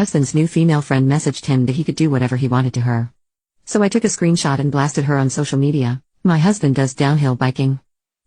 husband's new female friend messaged him that he could do whatever he wanted to her. So I took a screenshot and blasted her on social media. My husband does downhill biking.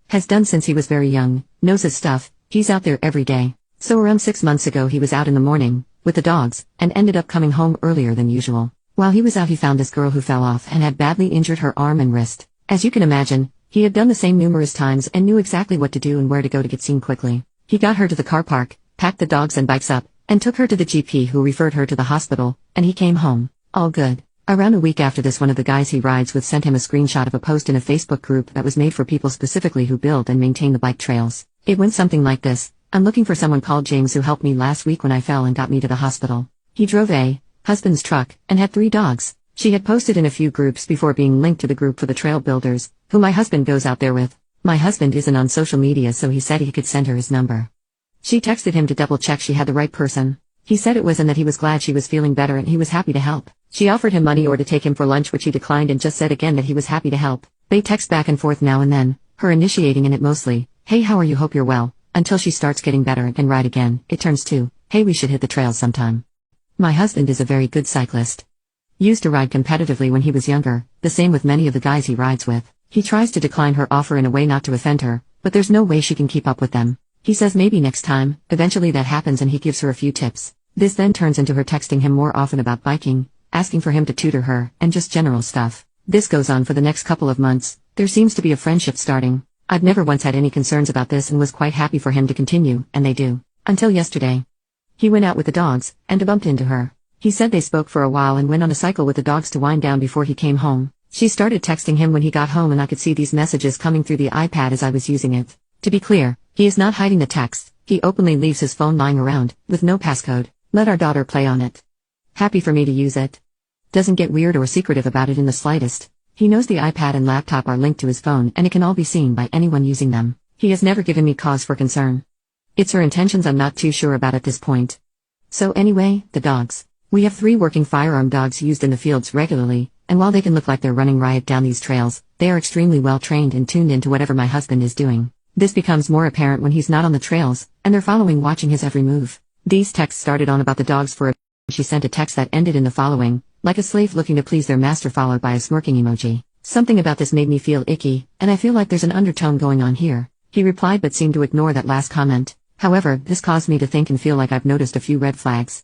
Has done since he was very young, knows his stuff, he's out there every day. So around 6 months ago he was out in the morning, with the dogs, and ended up coming home earlier than usual. While he was out he found this girl who fell off and had badly injured her arm and wrist. As you can imagine, he had done the same numerous times and knew exactly what to do and where to go to get seen quickly. He got her to the car park, packed the dogs and bikes up, and took her to the GP who referred her to the hospital, and he came home. All good. Around a week after this, one of the guys he rides with sent him a screenshot of a post in a Facebook group that was made for people specifically who build and maintain the bike trails. It went something like this: I'm looking for someone called James who helped me last week when I fell and got me to the hospital. He drove a husband's truck and had 3 dogs. She had posted in a few groups before being linked to the group for the trail builders, who my husband goes out there with. My husband isn't on social media, so he said he could send her his number. She texted him to double check she had the right person. He said it was and that he was glad she was feeling better and he was happy to help. She offered him money or to take him for lunch, which he declined, and just said again that he was happy to help. They text back and forth now and then, her initiating in it mostly, "Hey, how are you, hope you're well," until she starts getting better and can ride again. It turns to, "Hey, we should hit the trails sometime." My husband is a very good cyclist. Used to ride competitively when he was younger, the same with many of the guys he rides with. He tries to decline her offer in a way not to offend her, but there's no way she can keep up with them. He says maybe next time. Eventually that happens and he gives her a few tips. This then turns into her texting him more often about biking, asking for him to tutor her, and just general stuff. This goes on for the next couple of months. There seems to be a friendship starting. I've never once had any concerns about this and was quite happy for him to continue, and they do. Until yesterday. He went out with the dogs, and bumped into her. He said they spoke for a while and went on a cycle with the dogs to wind down before he came home. She started texting him when he got home and I could see these messages coming through the iPad as I was using it. To be clear, he is not hiding the text. He openly leaves his phone lying around, with no passcode. Let our daughter play on it. Happy for me to use it. Doesn't get weird or secretive about it in the slightest. He knows the iPad and laptop are linked to his phone and it can all be seen by anyone using them. He has never given me cause for concern. It's her intentions I'm not too sure about at this point. So anyway, the dogs. We have 3 working firearm dogs used in the fields regularly, and while they can look like they're running riot down these trails, they are extremely well trained and tuned into whatever my husband is doing. This becomes more apparent when he's not on the trails, and they're following, watching his every move. These texts started on about the dogs for a she sent a text that ended in the following, like a slave looking to please their master, followed by a smirking emoji. Something about this made me feel icky, and I feel like there's an undertone going on here. He replied but seemed to ignore that last comment. However, this caused me to think and feel like I've noticed a few red flags.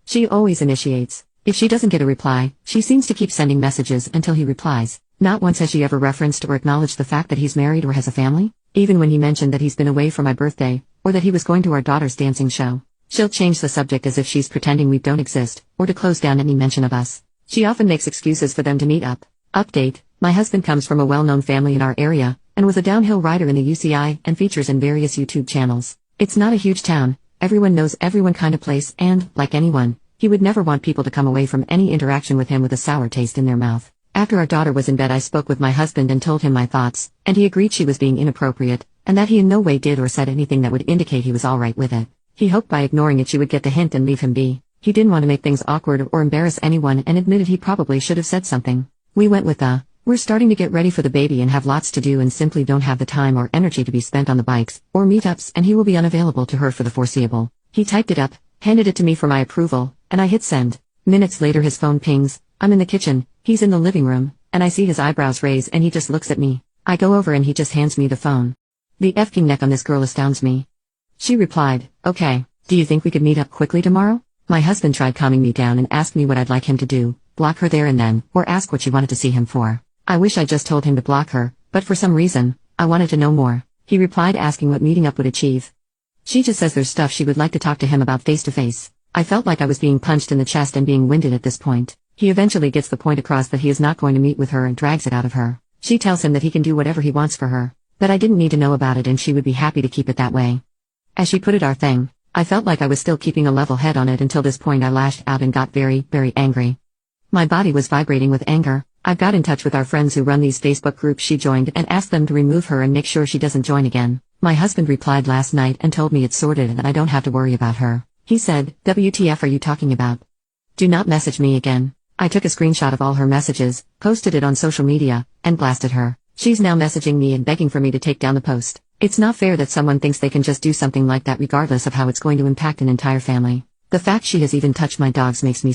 She always initiates. If she doesn't get a reply, she seems to keep sending messages until he replies. Not once has she ever referenced or acknowledged the fact that he's married or has a family. Even when he mentioned that he's been away for my birthday, or that he was going to our daughter's dancing show, she'll change the subject as if she's pretending we don't exist, or to close down any mention of us. She often makes excuses for them to meet up. Update: my husband comes from a well-known family in our area, and was a downhill rider in the UCI, and features in various YouTube channels. It's not a huge town, everyone knows everyone kind of place, and, like anyone, he would never want people to come away from any interaction with him with a sour taste in their mouth. After our daughter was in bed, I spoke with my husband and told him my thoughts, and he agreed she was being inappropriate, and that he in no way did or said anything that would indicate he was alright with it. He hoped by ignoring it she would get the hint and leave him be. He didn't want to make things awkward or embarrass anyone and admitted he probably should have said something. We went with we're starting to get ready for the baby and have lots to do and simply don't have the time or energy to be spent on the bikes or meetups, and he will be unavailable to her for the foreseeable. He typed it up, handed it to me for my approval, and I hit send. Minutes later his phone pings. I'm in the kitchen, he's in the living room, and I see his eyebrows raise and he just looks at me. I go over and he just hands me the phone. The effing neck on this girl astounds me. She replied, okay, do you think we could meet up quickly tomorrow? My husband tried calming me down and asked me what I'd like him to do, block her there and then, or ask what she wanted to see him for. I wish I just told him to block her, but for some reason, I wanted to know more. He replied asking what meeting up would achieve. She just says there's stuff she would like to talk to him about face to face. I felt like I was being punched in the chest and being winded at this point. He eventually gets the point across that he is not going to meet with her and drags it out of her. She tells him that he can do whatever he wants for her, that I didn't need to know about it and she would be happy to keep it that way. As she put it, our thing. I felt like I was still keeping a level head on it until this point I lashed out and got very, very angry. My body was vibrating with anger. I got in touch with our friends who run these Facebook groups she joined and asked them to remove her and make sure she doesn't join again. My husband replied last night and told me it's sorted and that I don't have to worry about her. He said, WTF are you talking about? Do not message me again. I took a screenshot of all her messages, posted it on social media, and blasted her. She's now messaging me and begging for me to take down the post. It's not fair that someone thinks they can just do something like that regardless of how it's going to impact an entire family. The fact she has even touched my dogs makes me